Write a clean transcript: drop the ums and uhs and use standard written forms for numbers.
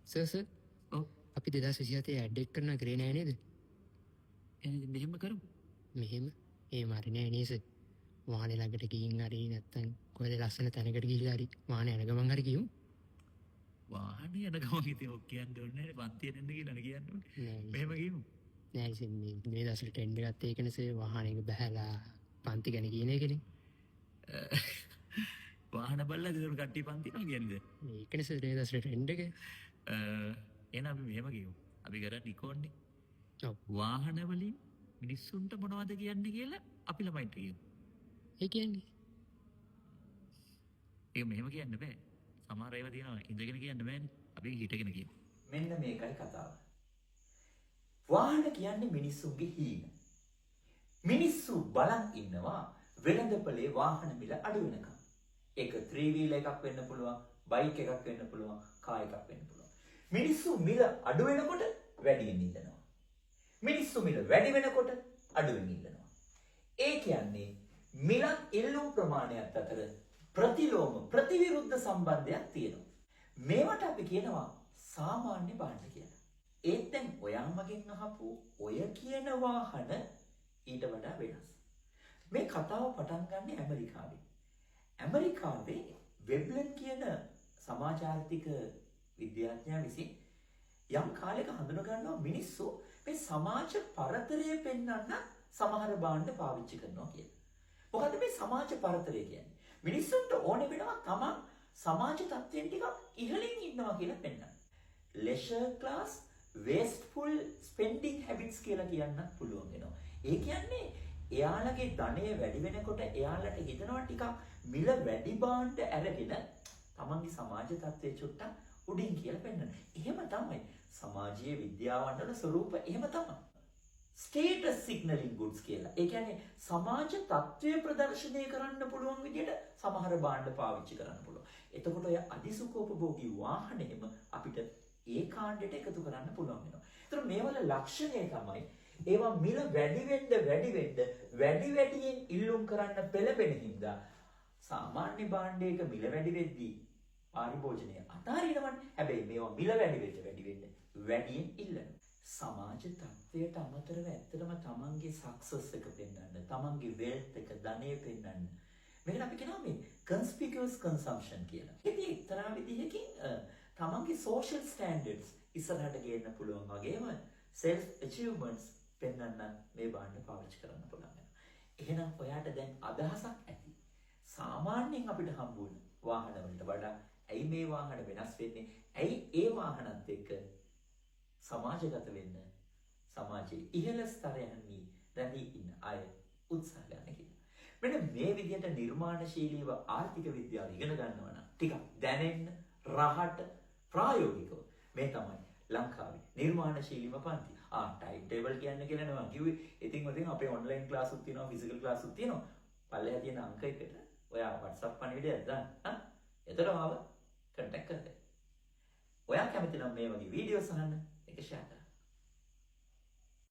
Sir ඔව් අපි 2027 add එක කරනවා කරේ නෑ නේද? එහෙනම් මෙහෙම කරමු. මෙහෙම එහෙම හරි නෑ නේද සර්? වාහනේ ළඟට ගිහින් හරි නැත්තම් කොහෙද ලස්සන තැනකට ගිහිල්ලා හරි වාහනේ යන ගමන් හරි කියමු. වාහනේ යන ගමන් ඉතින් ඔක් කියන්න ඕනේ නැහැ. පන්තියෙන් එන්න කියලා කියන්න ඕනේ. නෑ මෙහෙම කියමු. නෑ සර් මේ දවස්වල ට්‍රෙන්ඩ් එකත් ඒකනේ සර් වාහනයක බහැලා පන්ති ගැන කියන එකනේ. වාහන බලලා ඒක කට්ටිය පන්තිනවා කියන්නේ. මේකනේ සර් මේ දවස්වල ට්‍රෙන්ඩ් එක. එහෙනම් අපි මෙහෙම කියමු. අපි කරන්නේ නිකෝන්නේ. ඔව්. වාහන වලින් මිනිස්සුන්ට මොනවද කියන්නේ කියලා අපි ළමයින්ට කියමු. ඒ කියන්නේ ඒක මෙහෙම කියන්න බෑ. සමහර ඒවා තියෙනවා ඉඳගෙන කියන්න බෑනේ. අපි හිටගෙන කියමු. මෙන්න මේකයි කතාව. වාහන කියන්නේ මිනිස්සුන්ගේ හීන. මිනිස්සු බලන් ඉන්නවා වෙළඳපොලේ වාහන මිල අඩු වෙනකම්. ඒක 3 wheel එකක් වෙන්න පුළුවන්, බයික් එකක් වෙන්න පුළුවන්, කාර් එකක් වෙන්න පුළුවන්. මිනිස්සු මිල අඩු වෙනකොට වැඩියෙන් ඉල්ලනවා. මිනිස්සු මිල වැඩි වෙනකොට අඩුවෙන් ඉල්ලනවා. ඒ කියන්නේ මිලත් ඉල්ලුම් ප්‍රමාණයත් අතර ප්‍රතිලෝම ප්‍රතිවිරුද්ධ සම්බන්ධයක් තියෙනවා. මේවට අපි කියනවා සාමාන්‍ය භාණ්ඩ කියලා. ඒත් දැන් ඔයා මගෙන් අහපු ඔය කියන වාහන ඊට වඩා වෙනස්. මේ කතාව පටන් ගන්න ඇමරිකාවේ. ඇමරිකාවේ වෙබ්ලන් කියන සමාජාර්ථික විද්‍යාඥයා විසින් යම් කාලයක හඳුන ගන්නවා මිනිස්සු මේ සමාජ පරතරය පෙන්වන්න සමහර භාණ්ඩ පාවිච්චි කරනවා කියලා. මොකද මේ සමාජ පරතරය කියන්නේ? මිනිස්සුන්ට ඕනේ වෙනවා තමන් සමාජ තත්ත්වයෙන් ටිකක් ඉහළින් ඉන්නවා කියලා පෙන්වන්න. leisure class wasteful spending habits කියලා කියන්න පුළුවන් වෙනවා. ඒ කියන්නේ එයාලගේ ධනය වැඩි වෙනකොට එයාලට හිතනවා ටිකක් මිල වැඩි භාණ්ඩ අරගෙන තමන්ගේ සමාජ තත්ත්වය චුට්ටක් උඩින් කියලා පෙන්වන්න. එහෙම තමයි සමාජීය විද්‍යාවන් වල ස්වරූප එහෙම තමයි. ස්ටේටස් සිග්නලින් ගුඩ්ස් කියලා. ඒ කියන්නේ සමාජ තත්ත්වය ප්‍රදර්ශනය කරන්න පුළුවන් විදිහට සමහර භාණ්ඩ පාවිච්චි කරන්න පුළුවන්. එතකොට ඔය අධිසුඛෝපභෝගී වාහනේම අපිට ඒ කාණ්ඩයට එකතු කරන්න පුළුවන් වෙනවා. ඒතර මේවල ලක්ෂණය තමයි ඒවා මිල වැඩි වැඩියෙන් ඉල්ලුම් කරන්න පෙළඹෙන හින්දා සාමාන්‍ය භාණ්ඩයක මිල වැඩි වෙද්දී පාරිභෝජනය අතාරිනවනේ. හැබැයි මේවා මිල වැඩි වෙන්න වැඩියෙන් ඉල්ලනවා. සමාජ තත්ත්වයට අමතරව ඇත්තටම තමන්ගේ සක්සස් එක පෙන්වන්න, තමන්ගේ වෙල්ත් එක, ධනය පෙන්වන්න. මේකට අපි කියනවා මේ conspicuous consumption කියලා. ඉතින් එක්තරා විදිහකින් තමන්ගේ social standards ඉස්සරහට ගේන්න පුළුවන් වගේම self achievements පෙන්වන්න මේ භාණ්ඩ පාවිච්චි කරන්න පුළුවන් වෙනවා. එහෙනම් ඔයාට දැන් අදහසක් ඇති. සාමාන්‍යයෙන් අපිට හම්බ වෙන වාහන වලට වඩා ඇයි මේ වාහන වෙනස් වෙන්නේ? ඇයි ඒ වාහනත් එක්ක සමාජගත වෙන්න සමාජයේ ඉහළ ස්තරයන්හි රැඳී ඉන්න අය උත්සාහ ගන්න කියලා. මෙන්න මේ විදිහට නිර්මාණශීලීව ආර්ථික විද්‍යාව ඉගෙන ගන්නවා නම් ටිකක් දැනෙන්න රහට ප්‍රායෝගිකව මේ තමයි ලංකාවේ නිර්මාණශීලීම පන්ති. ටයිම් ටේබල් කියන්න කියලා නේ මම කිව්වේ. ඉතින් අපේ ඔන්ලයින් ක්ලාස් උත් තියෙනවා, ෆිසිකල් ක්ලාස් උත් තියෙනවා. පල්ලෙහා තියෙන අංක එකට ඔයා WhatsApp පණිවිඩයක් දාන්න. එතකොට මාව කන්ටැක්ට් කරගන්න. ඔයා කැමති නම් මේ වගේ වීඩියෝස් අහන්න එක ෂෙයා කරන්න.